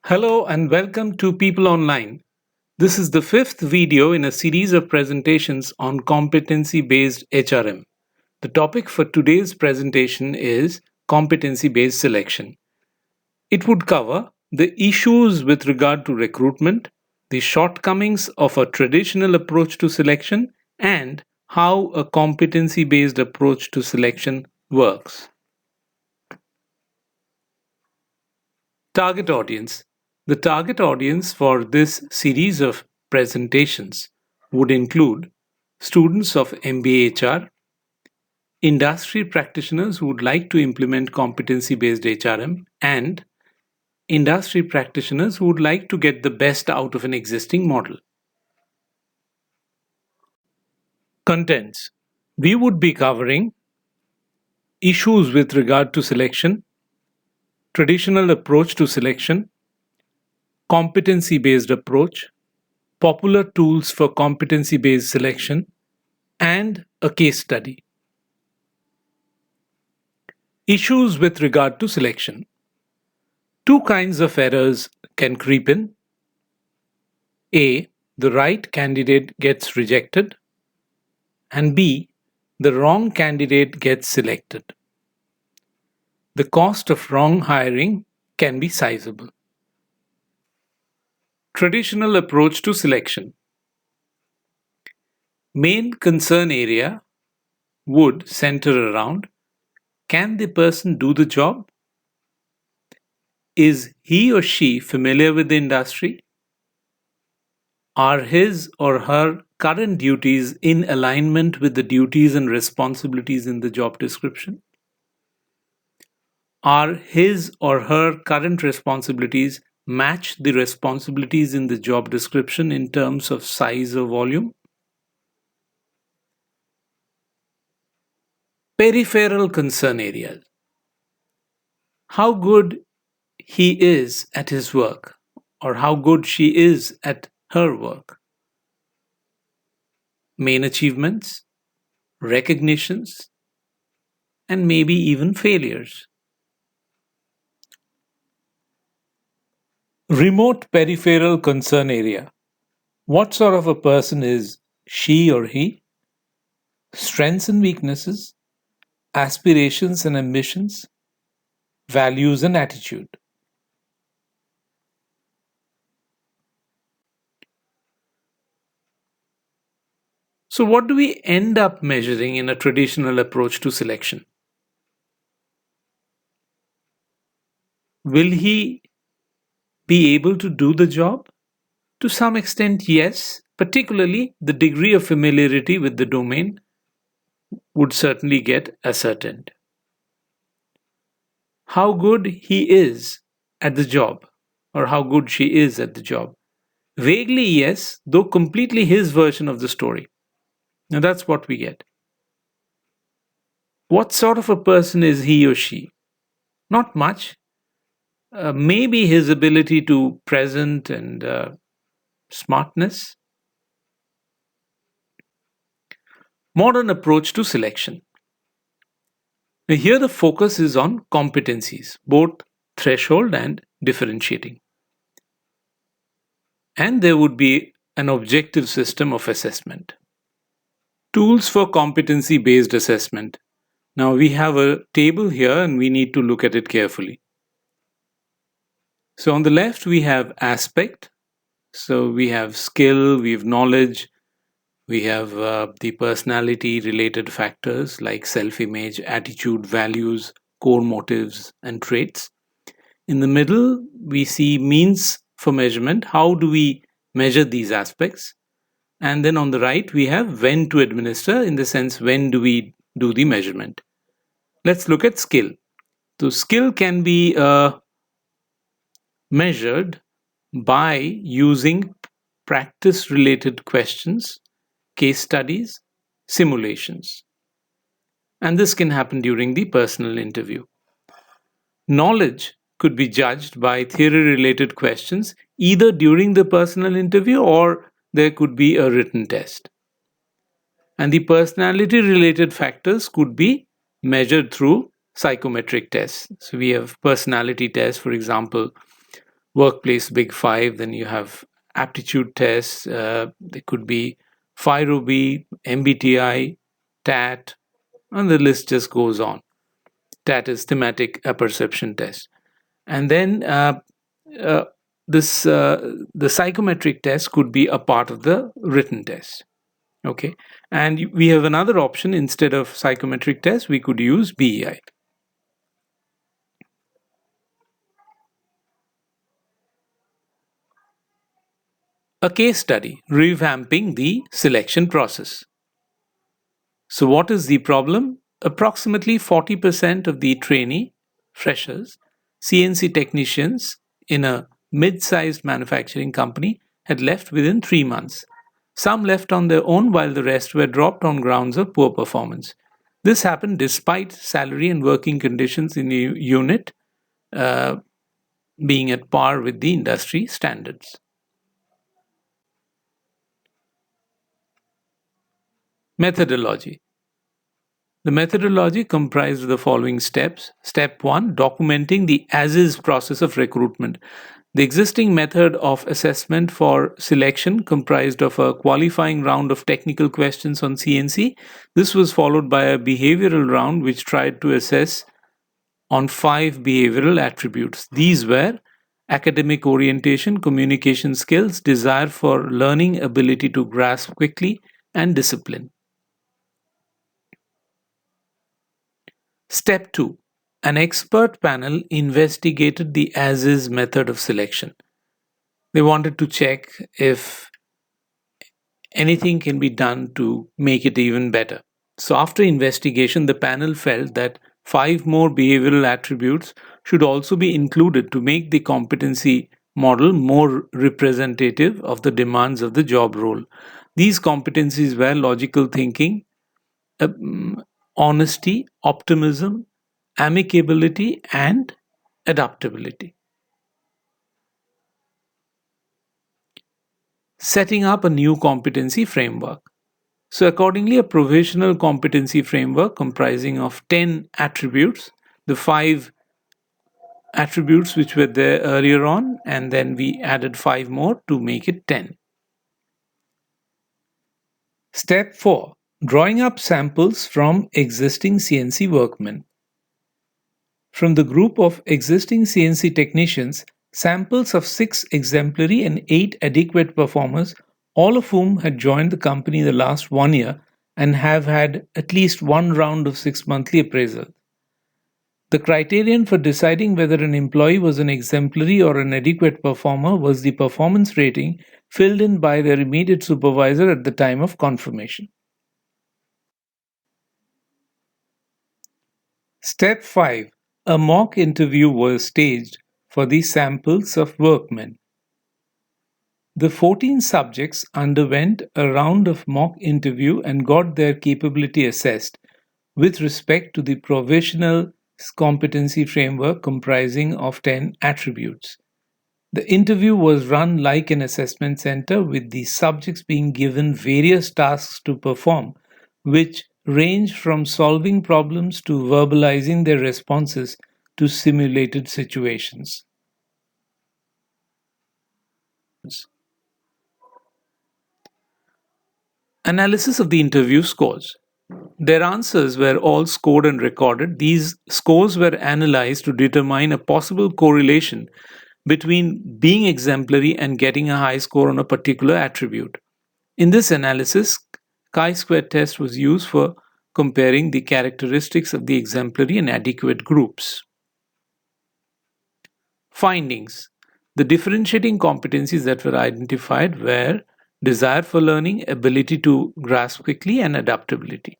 Hello and welcome to People Online. This is the fifth video in a series of presentations on competency-based HRM. The topic for today's presentation is competency-based selection. It would cover the issues with regard to recruitment, the shortcomings of a traditional approach to selection, and how a competency-based approach to selection works. Target audience. The target audience for this series of presentations would include students of MBA HR, industry practitioners who would like to implement competency-based HRM, and industry practitioners who would like to get the best out of an existing model. Contents. We would be covering issues with regard to selection, traditional approach to selection, competency-based approach, popular tools for competency-based selection, and a case study. Issues with regard to selection. Two kinds of errors can creep in. A. The right candidate gets rejected. And B. The wrong candidate gets selected. The cost of wrong hiring can be sizable. Traditional approach to selection. Main concern area would center around: can the person do the job? Is he or she familiar with the industry? Are his or her current duties in alignment with the duties and responsibilities in the job description? Are his or her current responsibilities match the responsibilities in the job description in terms of size or volume? Peripheral concern areas. How good he is at his work, or how good she is at her work. Main achievements, recognitions, and maybe even failures. Remote peripheral concern area. What sort of a person is she or he? Strengths and weaknesses, aspirations and ambitions, values and attitude. So what do we end up measuring in a traditional approach to selection? Will he be able to do the job? To some extent, yes. Particularly, the degree of familiarity with the domain would certainly get ascertained. How good he is at the job, or how good she is at the job. Vaguely, yes, though completely his version of the story. Now that's what we get. What sort of a person is he or she? Not much. Maybe his ability to present and smartness. Modern approach to selection. Now here the focus is on competencies, both threshold and differentiating. And there would be an objective system of assessment. Tools for competency-based assessment. Now we have a table here and we need to look at it carefully. So on the left we have aspect. So we have skill, we have knowledge, we have the personality related factors like self-image, attitude, values, core motives, and traits. In the middle, we see means for measurement. How do we measure these aspects? And then on the right, we have when to administer, in the sense when do we do the measurement. Let's look at skill. So skill can be measured by using practice-related questions, case studies, simulations. And this can happen during the personal interview. Knowledge could be judged by theory-related questions either during the personal interview or there could be a written test. And the personality-related factors could be measured through psychometric tests. So we have personality tests, for example, workplace big five. Then you have aptitude tests. There could be FIROB, MBTI, TAT, and the list just goes on. TAT is thematic perception test. And then uh, the psychometric test could be a part of the written test. Okay, and we have another option. Instead of psychometric test, we could use BEI. A case study revamping the selection process. So, what is the problem? Approximately 40% of the trainee freshers, CNC technicians in a mid sized manufacturing company had left within 3 months. Some left on their own while the rest were dropped on grounds of poor performance. This happened despite salary and working conditions in the unit uh, being at par with the industry standards. Methodology. The methodology comprised the following steps. Step 1, documenting the as is process of recruitment. The existing method of assessment for selection comprised of a qualifying round of technical questions on CNC. This was followed by a behavioral round which tried to assess on 5 behavioral attributes. These were academic orientation, communication skills, desire for learning, ability to grasp quickly, and discipline. Step 2, an expert panel investigated the as is method of selection. They wanted to check if anything can be done to make it even better. So, after investigation, the panel felt that 5 more behavioral attributes should also be included to make the competency model more representative of the demands of the job role. These competencies were logical thinking, honesty, optimism, amicability, and adaptability. Setting up a new competency framework. So, accordingly, a provisional competency framework comprising of 10 attributes, the 5 attributes which were there earlier on, and then we added 5 more to make it 10. Step 4, drawing up samples from existing CNC workmen. From the group of existing CNC technicians, samples of 6 exemplary and 8 adequate performers, all of whom had joined the company in the last 1 year and have had at least one round of 6 monthly appraisal. The criterion for deciding whether an employee was an exemplary or an adequate performer was the performance rating filled in by their immediate supervisor at the time of confirmation. Step 5, a mock interview was staged for the samples of workmen. The 14 subjects underwent a round of mock interview and got their capability assessed with respect to the provisional competency framework comprising of 10 attributes. The interview was run like an assessment center with the subjects being given various tasks to perform, which range from solving problems to verbalizing their responses to simulated situations. Analysis of the interview scores. Their answers were all scored and recorded. These scores were analyzed to determine a possible correlation between being exemplary and getting a high score on a particular attribute. In this analysis, chi-square test was used for comparing the characteristics of the exemplary and adequate groups. Findings. The differentiating competencies that were identified were desire for learning, ability to grasp quickly, and adaptability.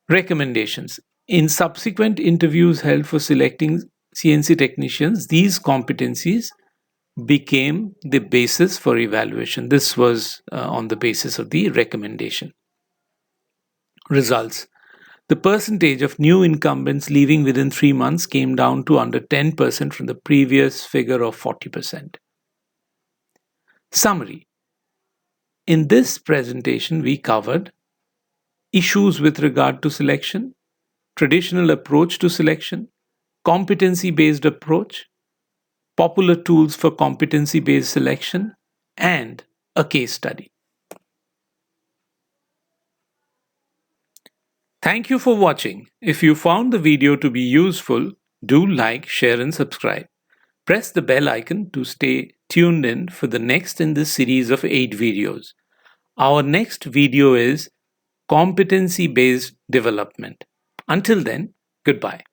Recommendations. In subsequent interviews held for selecting CNC technicians, these competencies became the basis for evaluation. This was on the basis of the recommendation. Results. The percentage of new incumbents leaving within 3 months came down to under 10% from the previous figure of 40%. Summary. In this presentation, we covered issues with regard to selection, traditional approach to selection, competency based approach, popular tools for competency based selection, and a case study. Thank you for watching. If you found the video to be useful, do like, share, and subscribe. Press the bell icon to stay tuned in for the next in this series of 8 videos. Our next video is competency based development. Until then, goodbye.